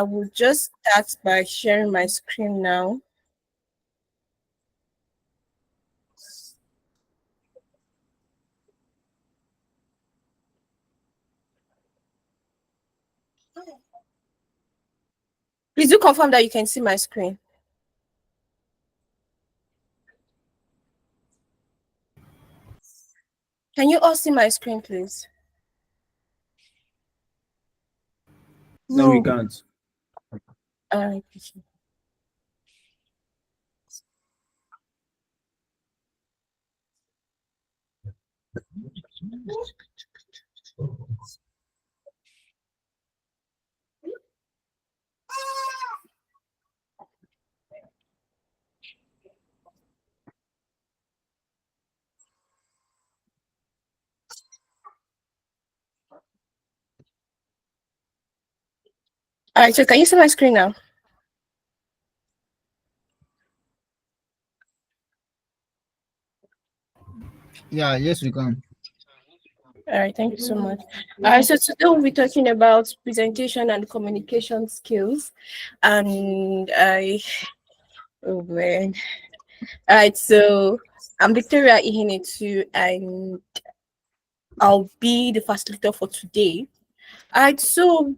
I will just start by sharing my screen now. Please do confirm that you can see my screen. Can you all see my screen, please? No, we can't. Uh, all right, so can you see my screen now? Yeah, yes, we can. All right, thank you so much. All right, so today we'll be talking about presentation and communication skills. And oh man. All right, so I'm Victoria Ihinetu, and I'll be the facilitator for today. All right, so,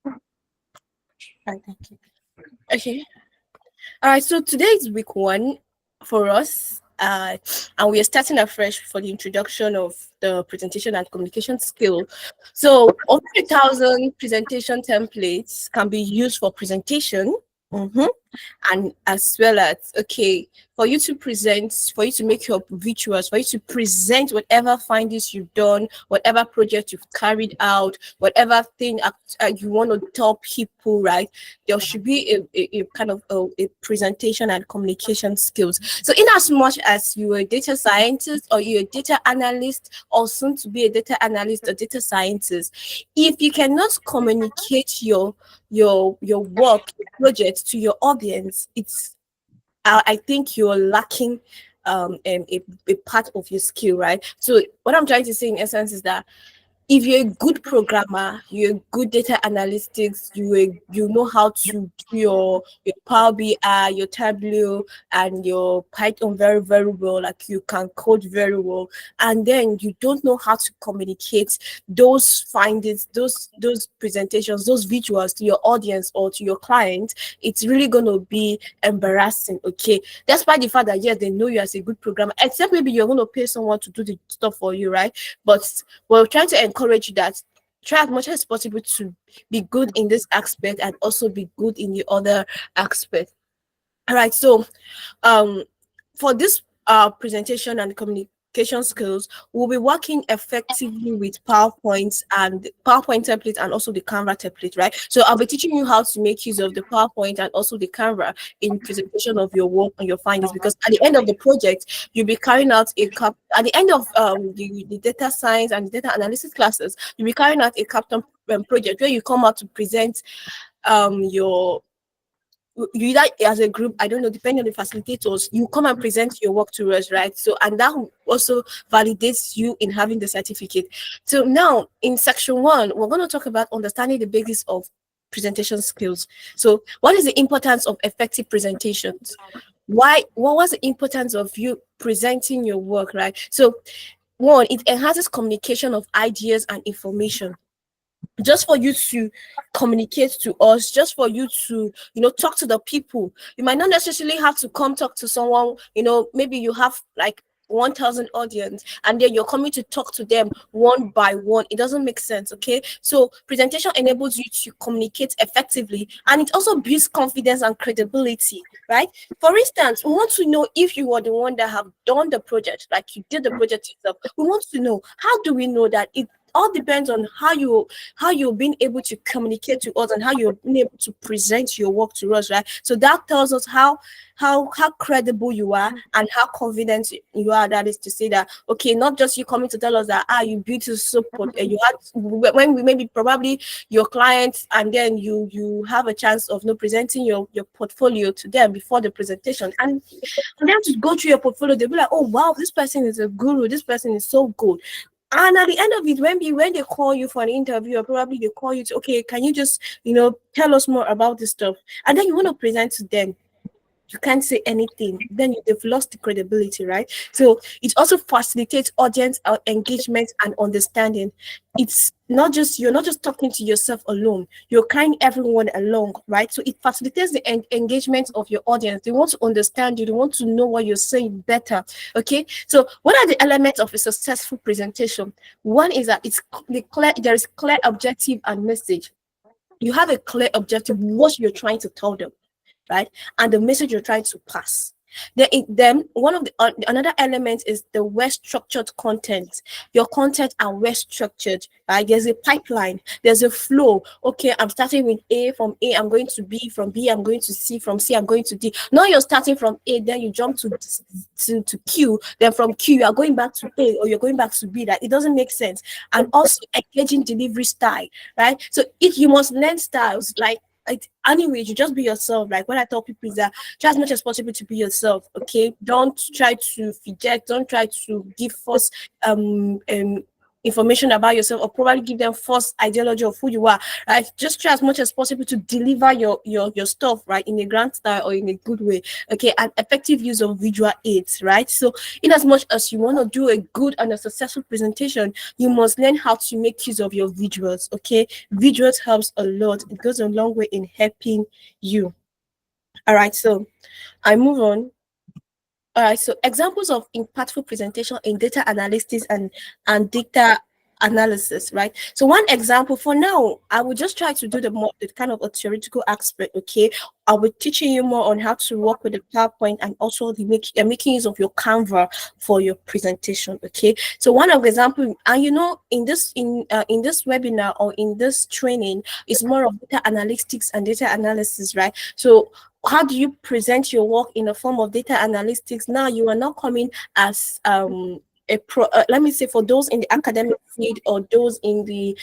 all right, thank you. Okay. All right, so today is week one for us, and we are starting afresh for the introduction of the presentation and communication skill. So, over 1,000 presentation templates can be used for presentation. Mhm. And as well as, okay, for you to present, for you to make your visuals, for you to present whatever findings you've done, whatever project you've carried out, whatever thing you want to tell people, right? There should be a kind of a presentation and communication skills. So in as much as you're a data scientist or you're a data analyst or soon to be a data analyst or data scientist, if you cannot communicate your work, your project to your audience, it's I think you're lacking a part of your skill, right? So what I'm trying to say in essence is that if you're a good programmer, you're a good data analytics, you know how to do your Power BI, your Tableau, and your Python very, very well, like you can code very well, and then you don't know how to communicate those findings, those presentations, those visuals to your audience or to your client, it's really gonna be embarrassing, okay? Despite the fact that yes, they know you as a good programmer, except maybe you're gonna pay someone to do the stuff for you, right? But we're trying to encourage you that try as much as possible to be good in this aspect and also be good in the other aspect. All right, so for this presentation and communication skills, we'll be working effectively with PowerPoint and PowerPoint template and also the Canva template, right? So I'll be teaching you how to make use of the PowerPoint and also the Canva in presentation of your work and your findings, because at the end of the project, you'll be carrying out at the end of the data science and data analysis classes, you'll be carrying out a capstone project where you come out to present your you that as a group, I don't know, depending on the facilitators, you come and present your work to us, right? So, and that also validates you in having the certificate. So now in section one, we're going to talk about understanding the basis of presentation skills. So what is the importance of effective presentations? What was the importance of you presenting your work, right? So one, it enhances communication of ideas and information, just for you to communicate to us, just for you to, talk to the people. You might not necessarily have to come talk to someone, maybe you have like 1,000 audience and then you're coming to talk to them one by one. It doesn't make sense, okay? So presentation enables you to communicate effectively, and it also builds confidence and credibility, right? For instance, we want to know if you are the one that have done the project, like you did the project yourself. We want to know, how do we know that? It all depends on how you've been able to communicate to us and how you've been able to present your work to us, right? So that tells us how credible you are and how confident you are. That is to say that, okay, not just you coming to tell us that you built a support, you had when we maybe probably your clients, and then you have a chance of presenting your portfolio to them before the presentation, and for them to go through your portfolio, they'll be like, oh wow, this person is a guru, this person is so good. And at the end of it, when they call you for an interview, or probably they call you to, okay, can you just tell us more about this stuff, and then you want to present to them, you can't say anything, then they've lost the credibility, right? So it also facilitates audience engagement and understanding. It's not just, you're not just talking to yourself alone, you're carrying everyone along, right? So it facilitates the engagement of your audience. They want to understand you, they want to know what you're saying better. Okay, so what are the elements of a successful presentation? One is that there is clear objective and message. You have a clear objective, what you're trying to tell them, right? And the message you're trying to pass. Then one of the another element is the well structured content. Your content are well structured, right? There's a pipeline, there's a flow. Okay, I'm starting with A, from A I'm going to B, from B I'm going to C, from C I'm going to D. Now you're starting from A, then you jump to Q, then from Q you are going back to A, or you're going back to B. That it doesn't make sense. And also engaging delivery style, right? So if you must learn styles, like anyway, you just be yourself. Like what I tell people is that try as much as possible to be yourself. Okay, don't try to reject, don't try to give false information about yourself, or probably give them false ideology of who you are. Right, just try as much as possible to deliver your stuff, right, in a grand style or in a good way. Okay, and effective use of visual aids, right? So in as much as you want to do a good and a successful presentation, you must learn how to make use of your visuals. Okay, visuals helps a lot. It goes a long way in helping you. All right, so I move on. All right, so examples of impactful presentation in data analytics and data analysis, right? So one example for now, I will just try to do the kind of a theoretical aspect. Okay, I will teaching you more on how to work with the PowerPoint, and also making use of your Canva for your presentation. Okay, so one of the example, and in this webinar or in this training is more of data analytics and data analysis, right? So how do you present your work in a form of data analytics? Now you are not coming as let me say, for those in the academic field, or those in the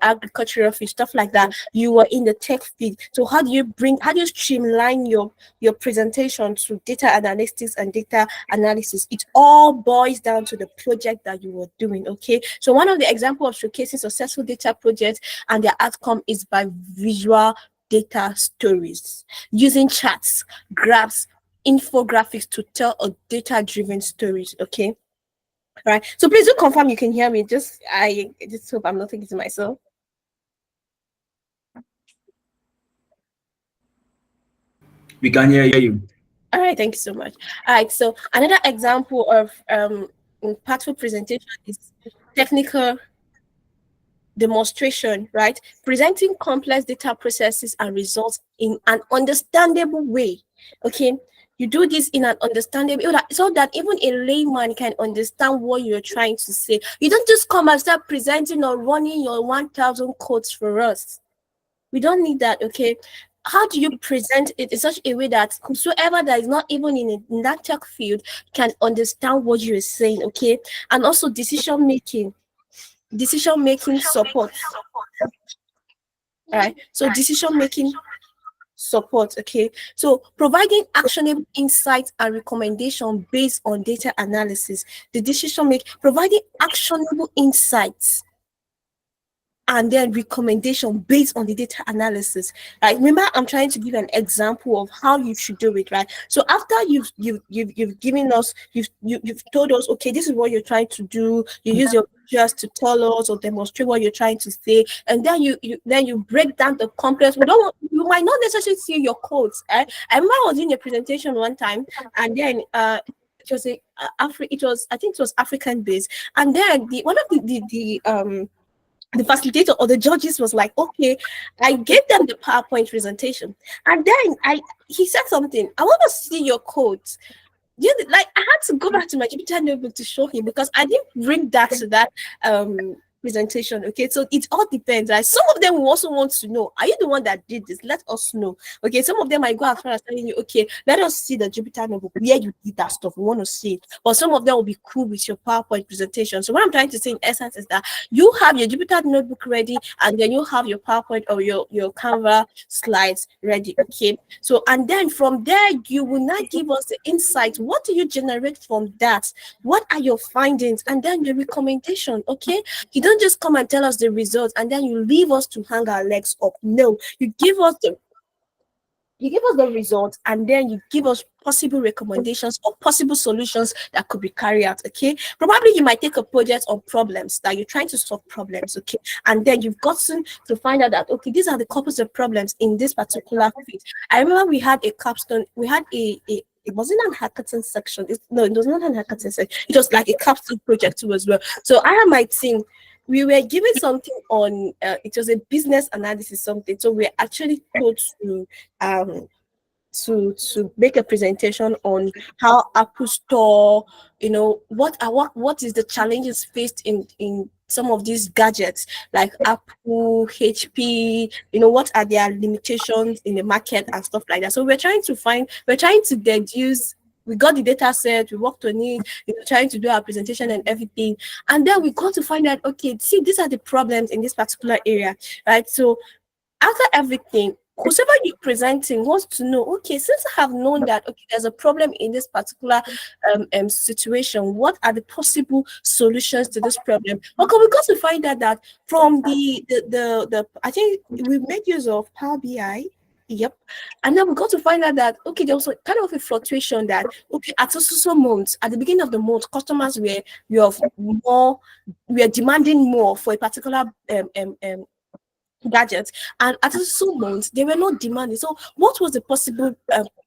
agricultural field, stuff like that, you are in the tech field. So how do you streamline your presentation to data analytics and data analysis? It all boils down to the project that you were doing. Okay, so one of the examples of showcasing successful data projects and their outcome is by visual data stories, using charts, graphs, infographics to tell a data-driven stories. Okay, right. So please do confirm you can hear me. I just hope I'm not thinking to myself. We can hear you. All right, thank you so much. All right, so another example of impactful presentation is technical demonstration, right? Presenting complex data processes and results in an understandable way. Okay, you do this in an understandable, so that even a layman can understand what you're trying to say. You don't just come and start presenting or running your 1,000 quotes for us. We don't need that. Okay, how do you present it in such a way that whosoever that is not even in that tech field can understand what you're saying? Okay, and also decision making support, right? So decision making support. Okay, so providing actionable insights and recommendation based on data analysis. The decision make providing actionable insights and then recommendation based on the data analysis. Right, remember I'm trying to give an example of how you should do it, right? So after you've given us, you've told us, okay, this is what you're trying to do. You use your just to tell us or demonstrate what you're trying to say, and then you break down the complex. You might not necessarily see your codes. I remember I was doing a presentation one time, and then it was I think it was African based, and then one of the facilitator or the judges was like, okay, I gave them the PowerPoint presentation, and then he said something. I want to see your codes. Like I had to go back to my Jupyter notebook to show him, because I didn't bring that to that presentation. Okay, so it all depends. Right? Some of them will also want to know, are you the one that did this? Let us know. Okay, some of them might go as far as telling you, okay, let us see the Jupyter notebook where you did that stuff. We want to see it. But some of them will be cool with your PowerPoint presentation. So what I'm trying to say in essence is that you have your Jupyter notebook ready, and then you have your PowerPoint or your Canva slides ready. Okay, so and then from there you will not give us the insight. What do you generate from that? What are your findings? And then your recommendation. Okay, you don't just come and tell us the results and then you leave us to hang our legs up. No, you give us the results and then you give us possible recommendations or possible solutions that could be carried out. Okay, probably you might take a project on problems that you're trying to solve problems. Okay, and then you've gotten to find out that okay, these are the couples of problems in this particular field. I remember we had a capstone, we had a it wasn't an hackathon section. No, it was not an hackathon section. It was like a capstone project too as well. So I and my team, we were given something on it was a business analysis something. So we're actually told um to make a presentation on how Apple Store, what is the challenges faced in some of these gadgets like Apple, HP, what are their limitations in the market and stuff like that. So we're trying to deduce. We got the data set, we worked on it, trying to do our presentation and everything. And then we got to find out, okay, see, these are the problems in this particular area, right? So after everything, whoever you're presenting wants to know, okay, since I have known that okay, there's a problem in this particular situation, what are the possible solutions to this problem? Okay, we got to find out that from the I think we made use of Power BI. Yep. And then we got to find out that okay, there was a kind of a fluctuation that okay, at so months, at the beginning of the month, customers were demanding more for a particular gadgets, and at some months they were not demanding. So what was the possible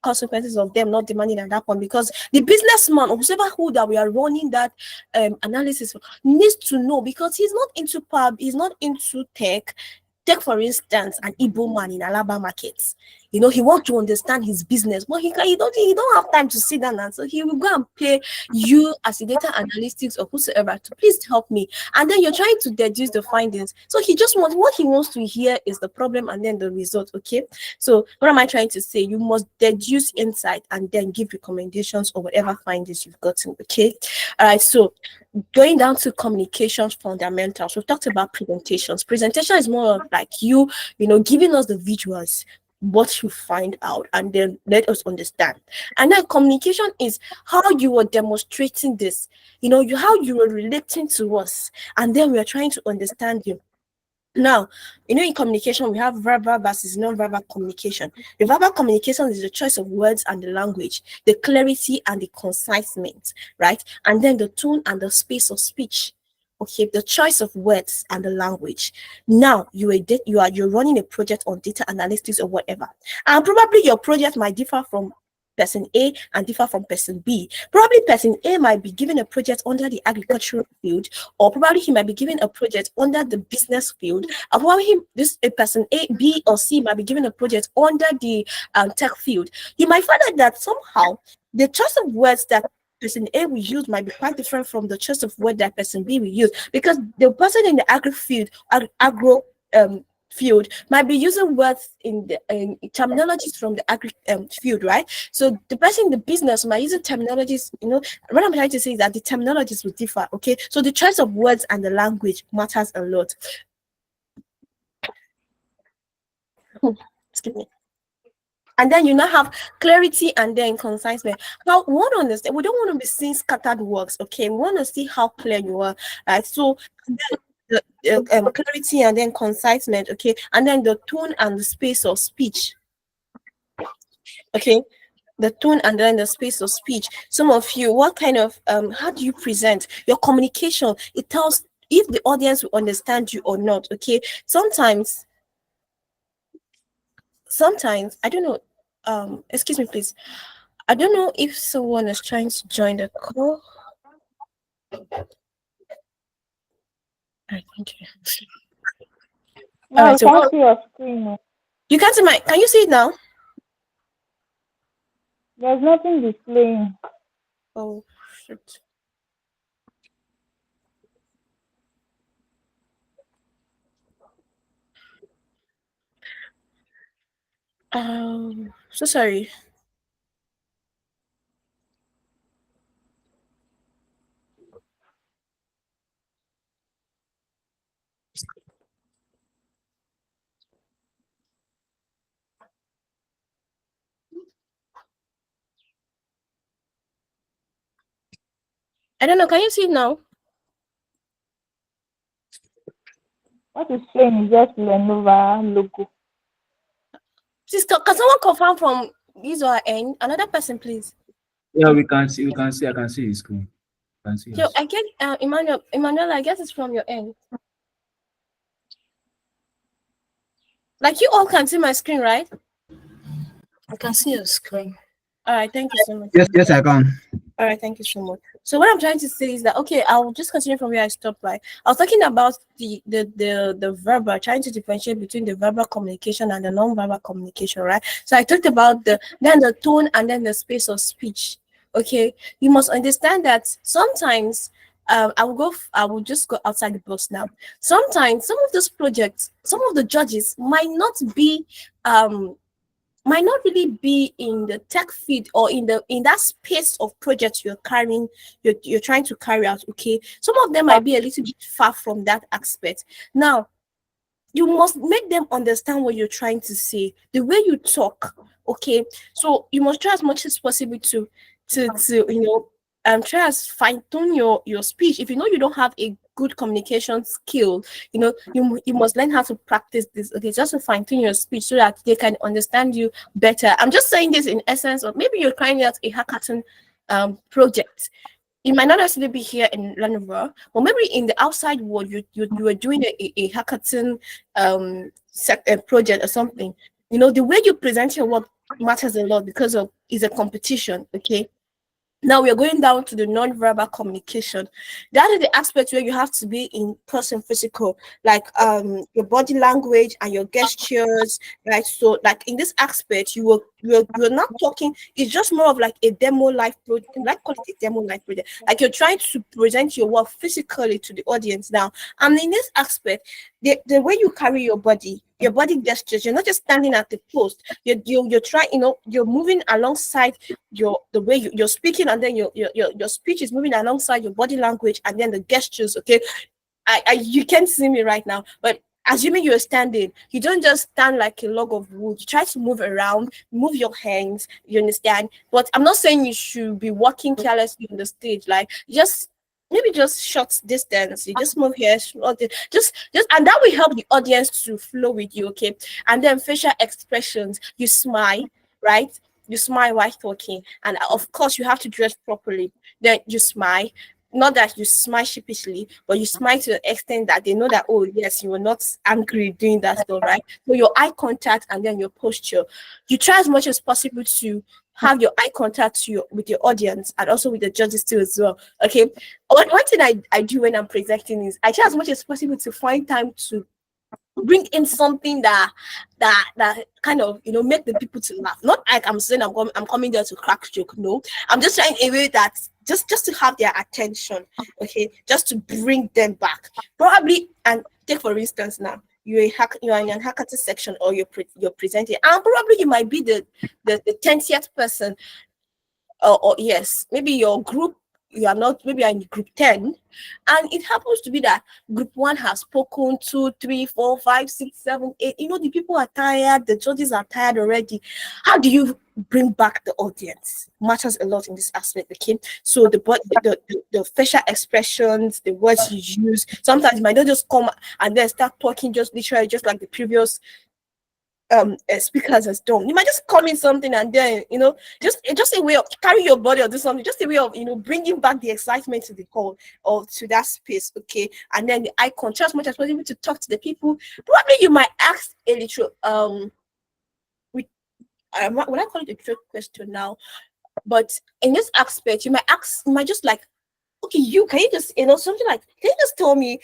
consequences of them not demanding at that point? Because the businessman or whoever who that we are running that analysis for needs to know, because he's not into pub, he's not into tech. Take for instance an Igbo man in Alaba markets. He wants to understand his business, but he don't have time to sit down, and so he will go and pay you as a data analytics or whosoever to please help me. And then you're trying to deduce the findings. So he just wants, what he wants to hear is the problem and then the result. Okay. So what am I trying to say? You must deduce insight and then give recommendations or whatever findings you've gotten. Okay. All right. So going down to communications fundamentals, we've talked about presentations. Presentation is more of like giving us the visuals, what you find out, and then let us understand. And then communication is how you are demonstrating this, how you are relating to us, and then we are trying to understand you. Now, in communication, we have verbal versus non-verbal communication. The verbal communication is the choice of words and the language, the clarity and the conciseness, right? And then the tone and the space of speech. Okay, the choice of words and the language. Now you're running a project on data analytics or whatever, and probably your project might differ from person A and differ from person B. Probably person A might be given a project under the agricultural field, or probably he might be given a project under the business field, or probably a person A, B, or C might be given a project under the tech field. You might find out that somehow the choice of words that person A will use might be quite different from the choice of word that person B will use, because the person in the agro field might be using words in the terminologies from the agri field, right? So the person in the business might use terminologies. What I'm trying to say is that the terminologies will differ. Okay, so the choice of words and the language matters a lot. Excuse me. And then you now have clarity and then conciseness. Now, we want to understand, we don't want to be seeing scattered words, okay? We want to see how clear you are, right? So, the clarity and then conciseness, okay? And then the tone and the space of speech, okay? The tone and then the space of speech. Some of you, what kind of, how do you present your communication? It tells if the audience will understand you or not, okay? Sometimes, I don't know, excuse me, please. I don't know if someone is trying to join the call. I think. No, All I right. So can't see your screen. No. you can't see my. Can you see it now? There's nothing displaying. Oh shoot. So sorry. I don't know. Can you see it now? What is plain is just Lenovo logo. Please, can someone confirm from his or her end? Another person, please. Yeah, we can see. We can see. I can see the screen. You can see Yo, us. I get Emmanuel. Emmanuel, I guess it's from your end. Like you all can see my screen, right? I can see your screen. All right. Thank you so much. Yes, yes, I can. All right, thank you so much. So what I'm trying to say is that okay, I'll just continue from where I stopped. Right, I was talking about the verbal, trying to differentiate between the verbal communication and the non-verbal communication. Right. So I talked about the tone and then the space of speech. Okay, you must understand that sometimes. I will just go outside the box now. Sometimes some of those projects, some of the judges might not really be in the tech field or in that space of project you're carrying, you're trying to carry out. Okay, some of them might be a little bit far from that aspect. Now you must make them understand what you're trying to say, the way you talk. Okay, so you must try as much as possible to try as fine tune your speech. If you know you don't have a good communication skill, you must learn how to practice this. Okay, just to fine tune your speech so that they can understand you better. I'm just saying this in essence of maybe you're trying out a hackathon project. You might not necessarily be here in Lenovo, or maybe in the outside world, you were doing a hackathon project or something. The way you present your work matters a lot because of is a competition. Okay, now we are going down to the non-verbal communication. That is the aspect where you have to be in person physical, like your body language and your gestures, right? So like in this aspect, you're not talking, it's just more of like a demo live project, like call it a demo live project. Like you're trying to present your work physically to the audience now. And in this aspect, the way you carry your body gestures, you're not just standing at the post, you're trying, you're moving alongside the way you're speaking, and then your speech is moving alongside your body language and then the gestures. Okay, you can't see me right now, but assuming you're standing, you don't just stand like a log of wood. You try to move around, move your hands, you understand? But I'm not saying you should be walking carelessly on the stage, like just maybe just short distance. You just move here, just and that will help the audience to flow with you. Okay, and then facial expressions, you smile, right? You smile while talking, and of course you have to dress properly. Then you smile, not that you smile sheepishly, but you smile to the extent that they know that, oh yes, you were not angry doing that stuff, right? So your eye contact and then your posture, you try as much as possible to have your eye contact with your audience and also with the judges too as well. Okay, one thing I do when I'm presenting is I try as much as possible to find time to bring in something that kind of make the people to laugh. Not like I'm saying I'm coming there to crack joke. No, I'm just trying a way that just to have their attention. Okay, just to bring them back. Probably, and take for instance now. You are in a hackathon section, or you're presenting, and probably you might be the 10th person, or yes, maybe your group, you are not, maybe you're in group 10, and it happens to be that group 1 has spoken, 2, 3, 4, 5, 6, 7, 8. The people are tired, the judges are tired already. How do you bring back the audience? Matters a lot in this aspect. Okay, so the facial expressions, the words you use, sometimes you might not just come and then start talking just literally just like the previous speakers has done. You might just come in something and then just a way of carry your body or do something, just a way of bringing back the excitement to the call or to that space. Okay, and then the eye contact as much as possible to talk to the people. Probably you might ask a little with when I call it a trick question now, but in this aspect you might just like, okay, can you just something like, can you just tell me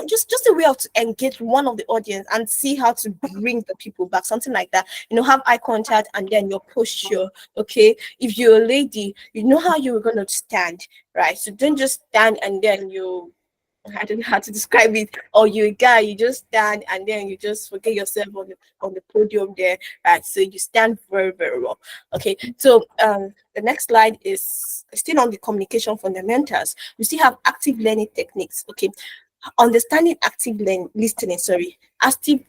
just a way of to engage one of the audience and see how to bring the people back, something like that. Have eye contact and then your posture. Okay, if you're a lady, you know how you're gonna stand, right? So don't just stand and then I don't know how to describe it. Or you a guy, you just stand and then you just forget yourself on the podium there, right? So you stand very, very well. Okay. So the next slide is still on the communication fundamentals. We still have active learning techniques. Okay. Understanding listening, sorry, active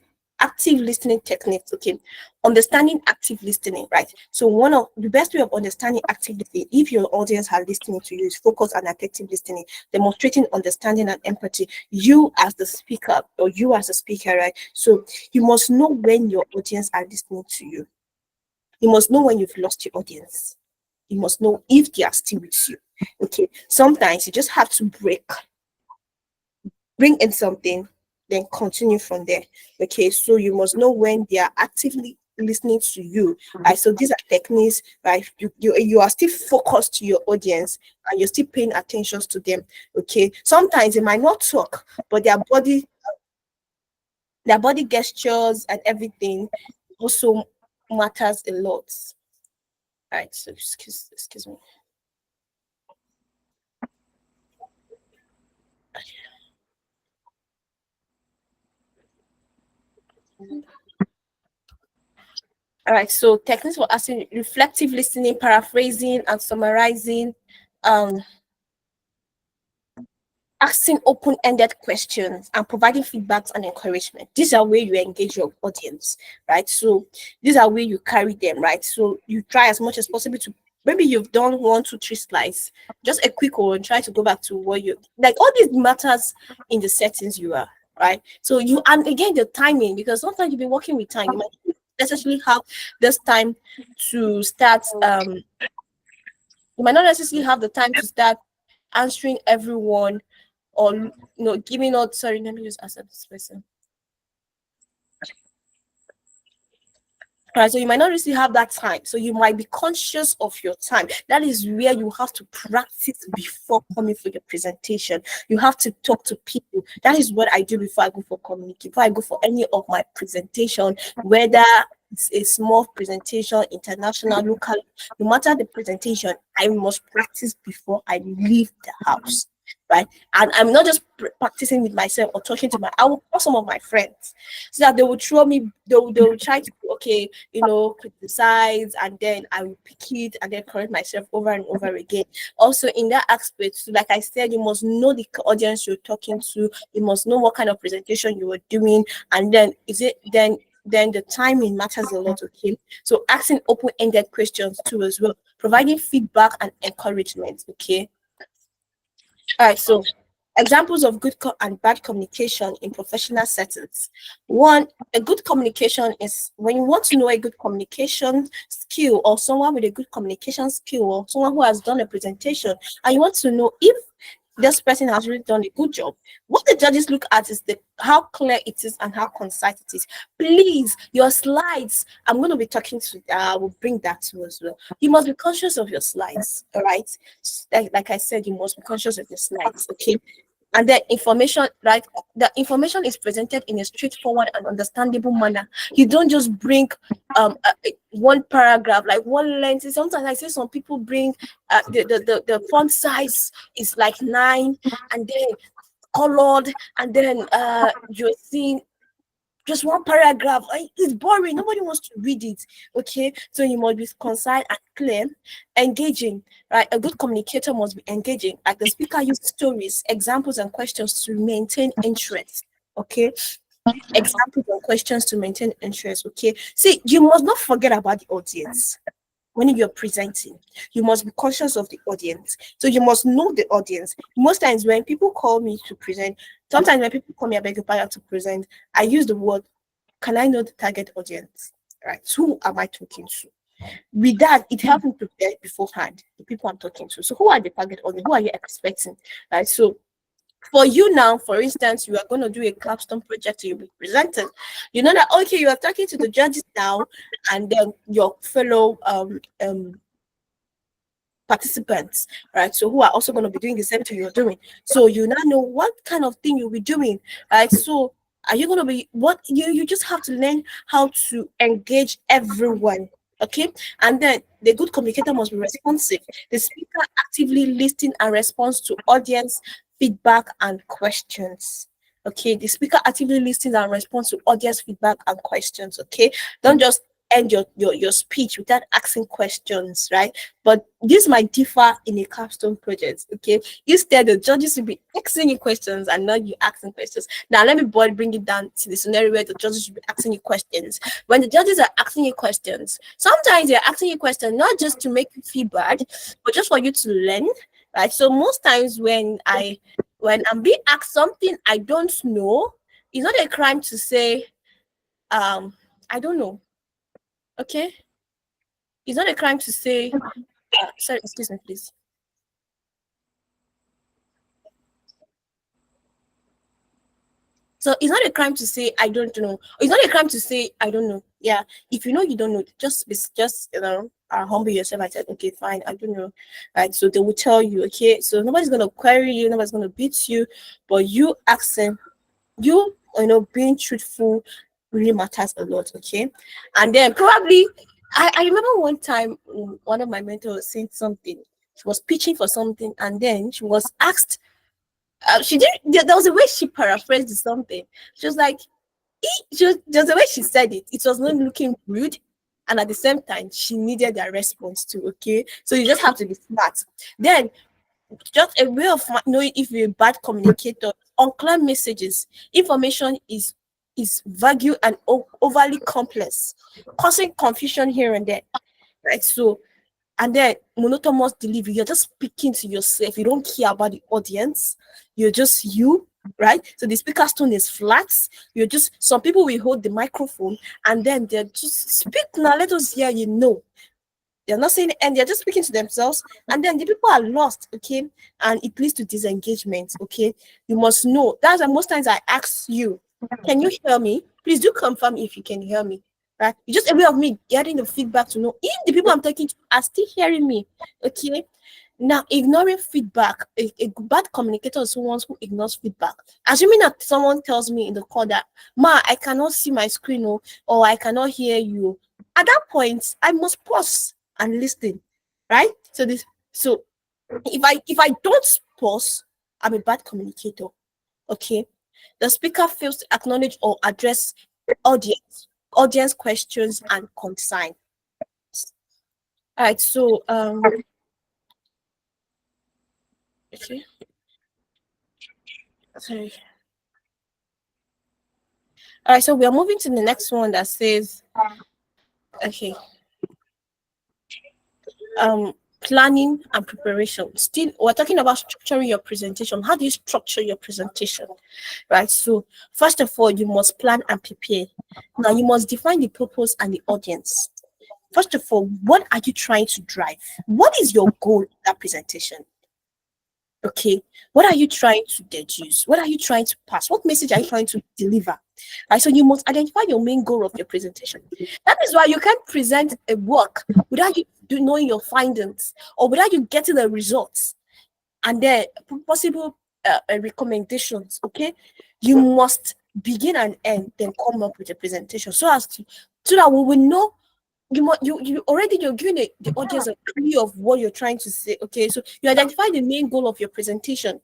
listening techniques. Okay, understanding active listening, right? So one of the best way of understanding active listening, if your audience are listening to you, is focus on attentive listening, demonstrating understanding and empathy. You as the speaker, or you as a speaker, right? So you must know when your audience are listening to you. You must know when you've lost your audience. You must know if they are still with you. Okay, sometimes you just have to bring in something, then continue from there. Okay, so you must know when they are actively listening to you. Right, so these are techniques, right? You are still focused to your audience and you're still paying attention to them. Okay, sometimes they might not talk, but their body gestures and everything also matters a lot. Right, so excuse me. All right, so techniques for asking reflective listening, paraphrasing, and summarizing, um, asking open-ended questions, and providing feedbacks and encouragement. These are where you engage your audience, right? So these are where you carry them, right? So you try as much as possible to, maybe you've done 1, 2, 3 slides, just a quick one, try to go back to what you like. All these matters in the settings you are, right? So you, and again, the timing, because sometimes you'll be working with time. You might not necessarily have this time to start you might not necessarily have the time to start answering everyone, or giving out. Sorry, let me just accept this person. Right, so you might not really have that time. So you might be conscious of your time. That is where you have to practice before coming for your presentation. You have to talk to people. That is what I do before I go for communication, before I go for any of my presentation, whether it's a small presentation, international, local, no matter the presentation, I must practice before I leave the house. Right, and I'm not just practicing with myself or talking to I will call some of my friends so that they will throw me, they will try to, okay, criticize, and then I will pick it and then correct myself over and over again. Also, in that aspect, so like I said, you must know the audience you're talking to, you must know what kind of presentation you are doing, and then then the timing matters a lot. Okay, so asking open-ended questions too as well, providing feedback and encouragement. Okay. All right, so examples of good and bad communication in professional settings. One, a good communication is when you want to know a good communication skill, or someone with a good communication skill, or someone who has done a presentation, and you want to know if this person has really done a good job. What the judges look at is how clear it is and how concise it is. Please, your slides. I'm going to be talking to. I will bring that to as well. You must be conscious of your slides. All right. Like I said, you must be conscious of your slides. Okay. And the information, right? The information is presented in a straightforward and understandable manner. You don't just bring one paragraph, like one length. Sometimes I see some people bring the font size is like 9, and then colored, and then you're seeing just one paragraph. It's boring. Nobody wants to read it. Okay, so you must be concise and clear, engaging. Right, a good communicator must be engaging. Like the speaker uses stories, examples, and questions to maintain interest. Okay, examples and questions to maintain interest. Okay, see, you must not forget about the audience when you're presenting. You must be conscious of the audience. So you must know the audience. Most times when people call me to present, sometimes when people call me, I beg your pardon, to present, I use the word, can I know the target audience? Right? Who am I talking to? With that, it helps me prepare beforehand the people I'm talking to. So who are the target audience? Who are you expecting? Right? So for you now, for instance, you are going to do a capstone project, you'll be presenting. You know that, okay, you are talking to the judges now, and then your fellow participants, right? So who are also going to be doing the same thing you're doing. So you now know what kind of thing you'll be doing, right? So are you going to be what you just have to learn how to engage everyone. Okay, and then the good communicator must be responsive. The speaker actively listen and responds to audience feedback and questions. Okay, the speaker actively listens and responds to audience feedback and questions. Okay, don't just end your speech without asking questions, right? But this might differ in a capstone project. Okay, instead the judges will be asking you questions and not you asking questions. Now let me bring it down to the scenario where the judges will be asking you questions. When the judges are asking you questions, sometimes they're asking you questions not just to make you feel bad, but just for you to learn, right? So most times when I'm being asked something I don't know, it's not a crime to say I don't know. Okay, it's not a crime to say sorry, excuse me, please. So it's not a crime to say I don't know. It's not a crime to say I don't know. Yeah, if you know you don't know, just humble yourself and say okay, fine, I don't know. Right. So they will tell you. Okay. So nobody's gonna query you. Nobody's gonna beat you, but you asking, being truthful really matters a lot. Okay. And then probably I remember one time one of my mentors was saying something. She was pitching for something, and then she was asked she didn't. There was a way she paraphrased something. She was like, just the way she said it. It was not looking rude, and at the same time, she needed a response too. Okay, so you just have to be smart. Then, just a way of knowing if you're a bad communicator. Unclear messages, information is vague and overly complex, causing confusion here and there. Right, so and then monotonous delivery, you're just speaking to yourself, you don't care about the audience, you're just you, right? So the speaker's tone is flat, you're just some people will hold the microphone and then they're just speak now, let us hear you know. They're not saying and they're just speaking to themselves, and then the people are lost, okay, and it leads to disengagement. Okay, you must know that's why most times I ask you, can you hear me? Please do confirm if you can hear me, right? It's just a way of me getting the feedback to know if the people I'm talking to are still hearing me. Okay, now ignoring feedback, a bad communicator is someone who ignores feedback. Assuming that someone tells me in the call that ma, I cannot see my screen, or I cannot hear you, at that point I must pause and listen, right? So if I don't pause, I'm a bad communicator. Okay, the speaker fails to acknowledge or address audience questions and concerns. All right, so okay, sorry. All right, so we are moving to the next one that says, okay, um, planning and preparation. Still, we're talking about structuring your presentation. How do you structure your presentation, right? So, first of all, you must plan and prepare. Now, you must define the purpose and the audience. First of all, what are you trying to drive? What is your goal in that presentation? Okay, what are you trying to deduce? What are you trying to pass? What message are you trying to deliver? Right, so you must identify your main goal of your presentation. That is why you can't present a work without you knowing your findings or without you getting the results and then possible recommendations. Okay, you must begin and end, then come up with a presentation so that we will know you already you're giving the audience a clue of what you're trying to say. Okay, so you identify the main goal of your presentation,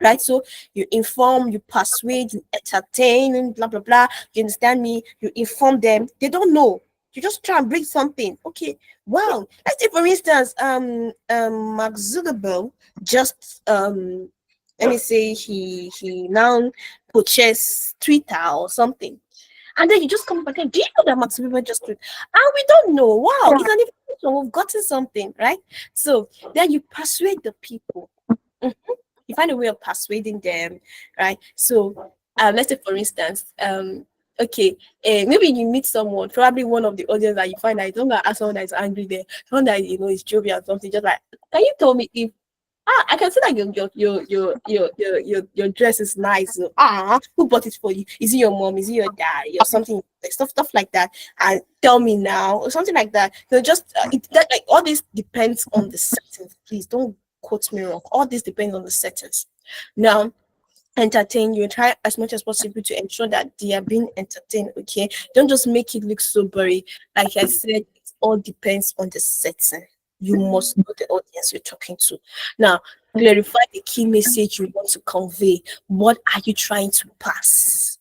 right? So you inform, you persuade, you entertain, and blah blah blah. You understand me? You inform them. They don't know. You just try and bring something. Okay. Wow. Let's say for instance, Mark Zuckerberg just let me say he now purchased Twitter or something. And then you just come back and do you know that Max Weber just did? And we don't know. Wow, it's an information. We've gotten something, right? So then you persuade the people. Mhm. You find a way of persuading them, right? So let's say for instance, okay, maybe you meet someone, probably one of the audience that you find that you don't ask someone that is angry there, someone that is jovial or something, just like, can you tell me if I can see that your dress is nice. So, who bought it for you? Is it your mom? Is it your dad? Or something like stuff like that. And tell me now, or something like that. So just like all this depends on the settings. Please don't quote me wrong. All this depends on the settings. Now, entertain you try as much as possible to ensure that they are being entertained. Okay, don't just make it look so boring. Like I said, it all depends on the setting. You must know the audience you're talking to. Now, Clarify the key message you want to convey. What are you trying to pass?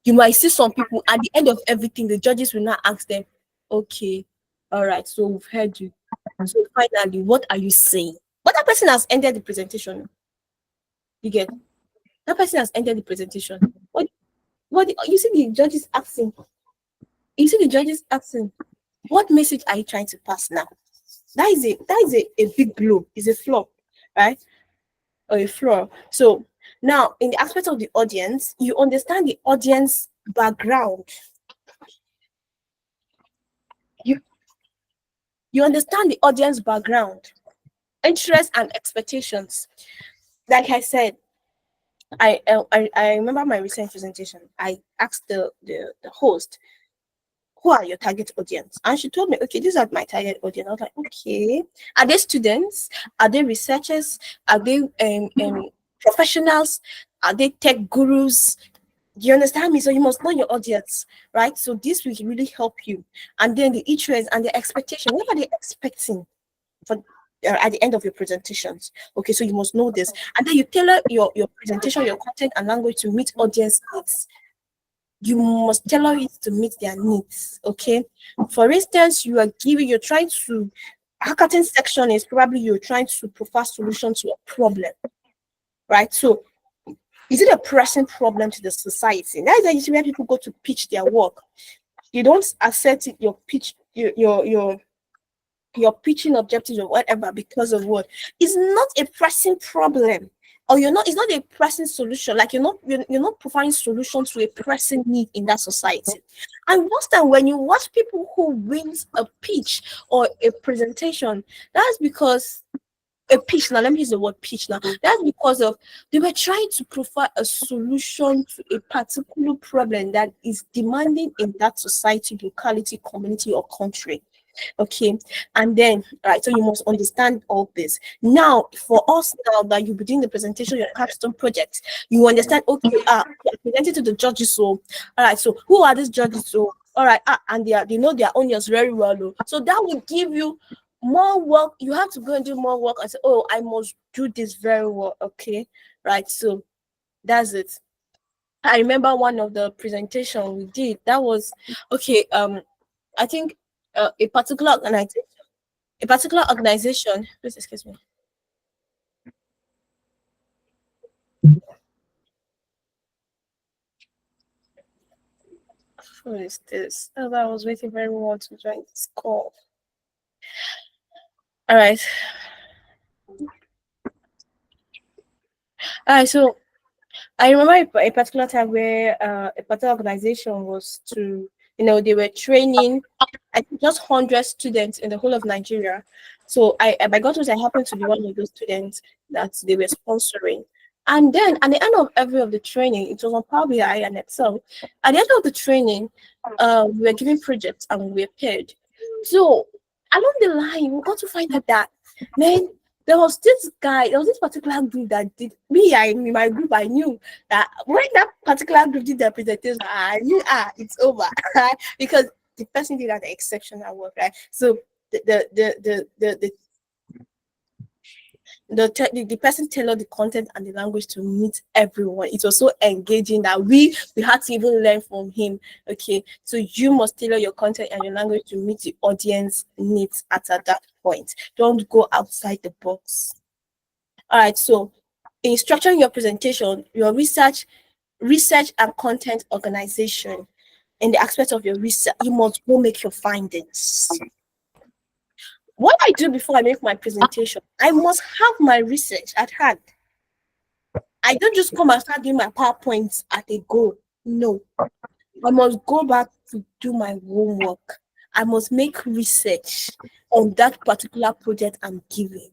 You might see some people at the end of everything, the judges will not ask them, okay, all right, so we've heard you. So finally, what are you saying? But that person has ended the presentation. You get that person has ended the presentation. What you see the judges asking? You see the judges asking, what message are you trying to pass now? That is a big blow, is a flaw, right? Or a flaw. So now in the aspect of the audience, you understand the audience background. You you understand the audience background, interests and expectations. Like I said, I remember my recent presentation. I asked the host, who are your target audience? And she told me, okay, these are my target audience. I was like, okay, are they students? Are they researchers? Are they professionals? Are they tech gurus? Do you understand me? So you must know your audience, right? So this will really help you. And then the interest and the expectation. What are they expecting for at the end of your presentations? Okay, so you must know this. And then you tailor your presentation, your content and language to meet audience needs. You must tailor it to meet their needs. Okay. For instance, you're trying to hackathon section is probably you're trying to provide solution to a problem, right? So is it a pressing problem to the society? That is usually where people go to pitch their work. You don't accept it, your pitch, your pitching objectives or whatever because of what is not a pressing problem, or it's not a pressing solution, like you're not providing solutions to a pressing need in that society. And most time when you watch people who wins a pitch or a presentation, that's because a pitch, now let me use the word pitch now, that's because of they were trying to provide a solution to a particular problem that is demanding in that society, locality, community or country. Okay, and then right, so you must understand all this. Now, for us now that you'll be doing the presentation, your capstone project, you understand, okay, you're presenting to the judges. So, all right, so who are these judges? So, all right, and they know their onions very well. Though. So that will give you more work. You have to go and do more work and say, oh, I must do this very well. Okay, right. So that's it. I remember one of the presentation we did. That was okay. I think a particular organization. Please excuse me. Who is this? Oh, I was waiting for everyone to join this call. All right. All right. So I remember a particular time where a particular organization was to, they were training, I think just 100 students in the whole of Nigeria. So by God knows, I happened to be one of those students that they were sponsoring. And then at the end of every of the training, it was on Power BI and Excel. At the end of the training, we were given projects and we were paid. So along the line, we got to find out that, man, there was this particular group that did in my group, I knew that when that particular group did their presentation, I knew it's over. Right? Because the person did an exceptional work, right? So the person tailored the content and the language to meet everyone. It was so engaging that we had to even learn from him. Okay, so you must tailor your content and your language to meet the audience needs at that point. Don't go outside the box. All right, so in structuring your presentation, your research and content organization, in the aspect of your research, you must go make your findings. What I do before I make my presentation, I must have my research at hand. I don't just come and start doing my PowerPoints at a go. No, I must go back to do my homework. I must make research on that particular project I'm giving.